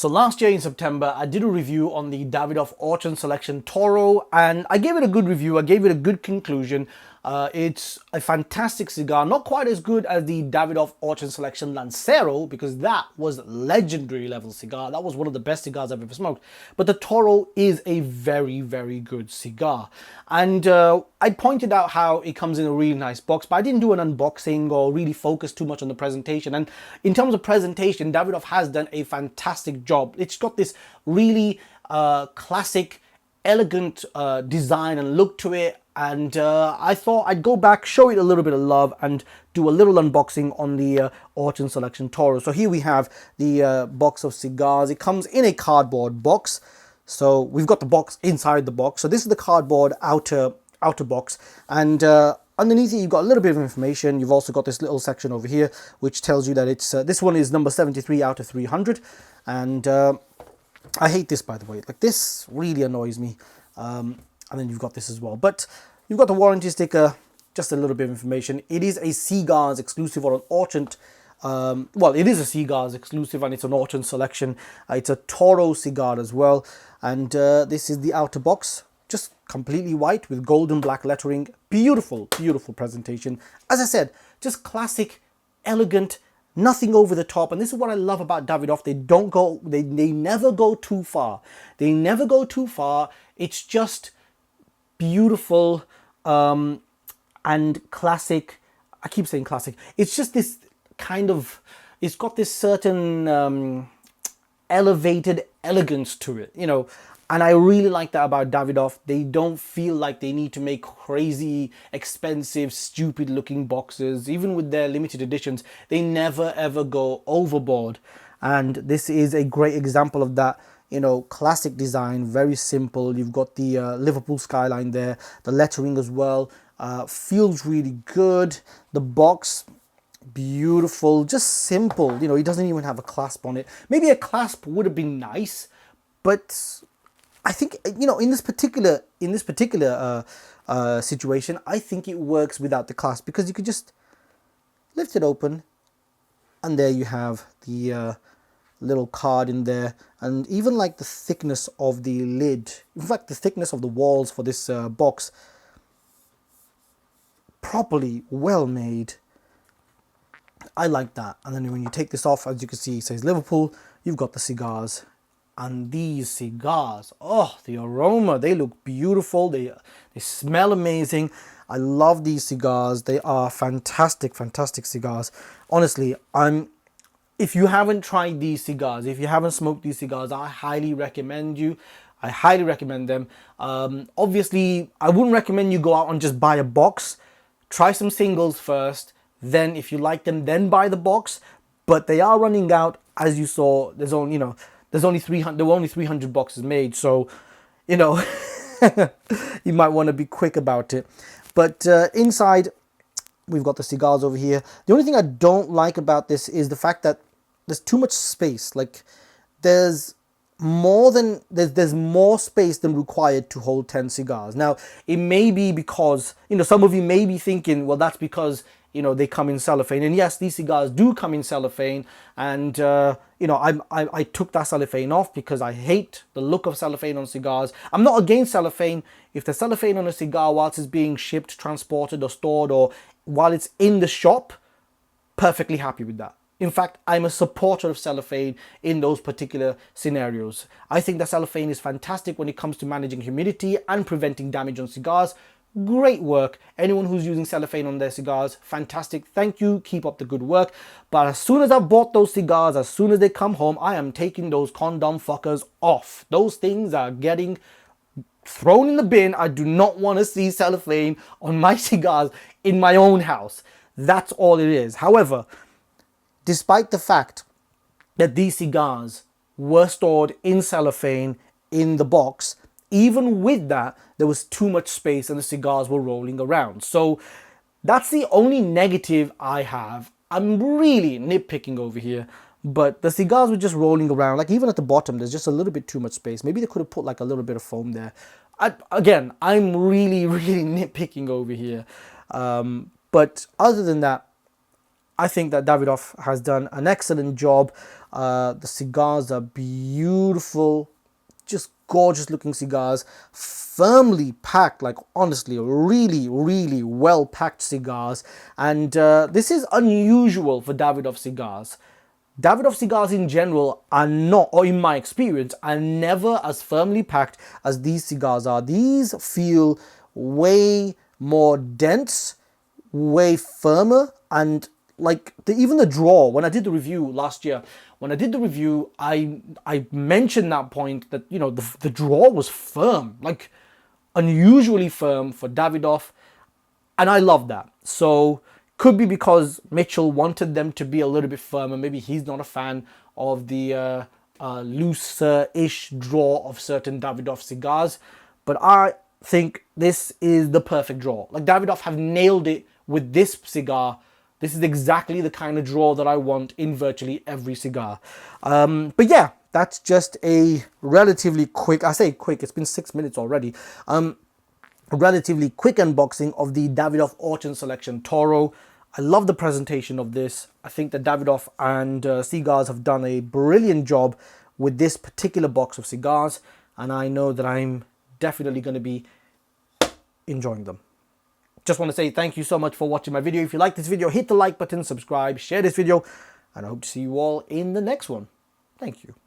So last year in September, I did a review on the Davidoff Orchant Seleccion Toro, and I gave it a good review. I gave it a good conclusion. It's a fantastic cigar, not quite as good as the Davidoff Orchant Seleccion Lancero, because that was legendary level cigar. That was one of the best cigars I've ever smoked. But the Toro is a very, very good cigar. And I pointed out how it comes in a really nice box, but I didn't do an unboxing or really focus too much on the presentation. And in terms of presentation, Davidoff has done a fantastic job. It's got this really classic, elegant design and look to it. And I thought I'd go back, show it a little bit of love, and do a little unboxing on the Orchant Seleccion Toro. So here we have the box of cigars. It comes in a cardboard box. So we've got the box inside the box. So this is the cardboard outer box. And underneath it, you've got a little bit of information. You've also got this little section over here, which tells you that it's this one is number 73 out of 300. And I hate this, by the way. Like, this really annoys me. And then you've got this as well. But you've got the warranty sticker, just a little bit of information. It is a Cigars exclusive or an Orchant. Well, it is a Cigars exclusive and it's an Orchant selection. It's a Toro cigar as well. And this is the outer box. Just completely white with golden black lettering. Beautiful, beautiful presentation. As I said, just classic, elegant, nothing over the top. And this is what I love about Davidoff. They never go too far. They never go too far. It's just beautiful and classic. I keep saying classic. It's just this kind of, it's got this certain elevated elegance to it, you know. And I really like that about Davidoff. They don't feel like they need to make crazy, expensive, stupid looking boxes. Even with their limited editions, they never ever go overboard. And this is a great example of that. You know, classic design, very simple. You've got the Liverpool skyline there, the lettering as well. Feels really good. The box, beautiful, just simple. You know, it doesn't even have a clasp on it. Maybe a clasp would have been nice, but I think, you know, in this particular situation, I think it works without the clasp, because you could just lift it open, and there you have the little card in there. And even like the thickness of the lid, in fact the thickness of the walls for this box, properly well made. I like that. And then when you take this off, as you can see, it says Liverpool. You've got the cigars, and these cigars, oh, the aroma, they look beautiful. They smell amazing. I love these cigars. They are fantastic, fantastic cigars. Honestly, if you haven't tried these cigars, if you haven't smoked these cigars, I highly recommend you. I highly recommend them. Obviously, I wouldn't recommend you go out and just buy a box. Try some singles first. Then, if you like them, then buy the box. But they are running out, as you saw. There's only, you know, there were only 300 boxes made. So, you know, you might want to be quick about it. But inside, we've got the cigars over here. The only thing I don't like about this is the fact that there's too much space. Like, there's more space than required to hold 10 cigars. Now, it may be because, you know, some of you may be thinking, well, that's because, you know, they come in cellophane. And yes, these cigars do come in cellophane. And, you know, I took that cellophane off because I hate the look of cellophane on cigars. I'm not against cellophane. If there's cellophane on a cigar whilst it's being shipped, transported, or stored, or while it's in the shop, perfectly happy with that. In fact, I'm a supporter of cellophane in those particular scenarios. I think that cellophane is fantastic when it comes to managing humidity and preventing damage on cigars. Great work. Anyone who's using cellophane on their cigars, fantastic. Thank you. Keep up the good work. But as soon as I bought those cigars, as soon as they come home, I am taking those condom fuckers off. Those things are getting thrown in the bin. I do not want to see cellophane on my cigars in my own house. That's all it is. However, despite the fact that these cigars were stored in cellophane in the box, even with that, there was too much space and the cigars were rolling around. So that's the only negative I have. I'm really nitpicking over here, but the cigars were just rolling around. Like, even at the bottom, there's just a little bit too much space. Maybe they could have put like a little bit of foam there. Again, I'm really nitpicking over here. But other than that, I think that Davidoff has done an excellent job. The cigars are beautiful, just gorgeous looking cigars, firmly packed, like honestly really really well packed cigars. And this is unusual for Davidoff cigars. Davidoff cigars in general are not, or in my experience, are never as firmly packed as these cigars are. These feel way more dense, way firmer, and like even the draw. When I did the review last year, when I did the review, I mentioned that point that, you know, the draw was firm, like unusually firm for Davidoff, and I love that. So could be because Mitchell wanted them to be a little bit firmer. Maybe he's not a fan of the looser-ish draw of certain Davidoff cigars, but I think this is the perfect draw. Like, Davidoff have nailed it with this cigar. This is exactly the kind of draw that I want in virtually every cigar. But yeah, that's just a relatively quick, I say quick, it's been 6 minutes already. A relatively quick unboxing of the Davidoff Orchant Seleccion Toro. I love the presentation of this. I think that Davidoff and Cigars have done a brilliant job with this particular box of cigars, and I know that I'm definitely going to be enjoying them. Just want to say thank you so much for watching my video. If you like this video, hit the like button, subscribe, share this video, and I hope to see you all in the next one. Thank you.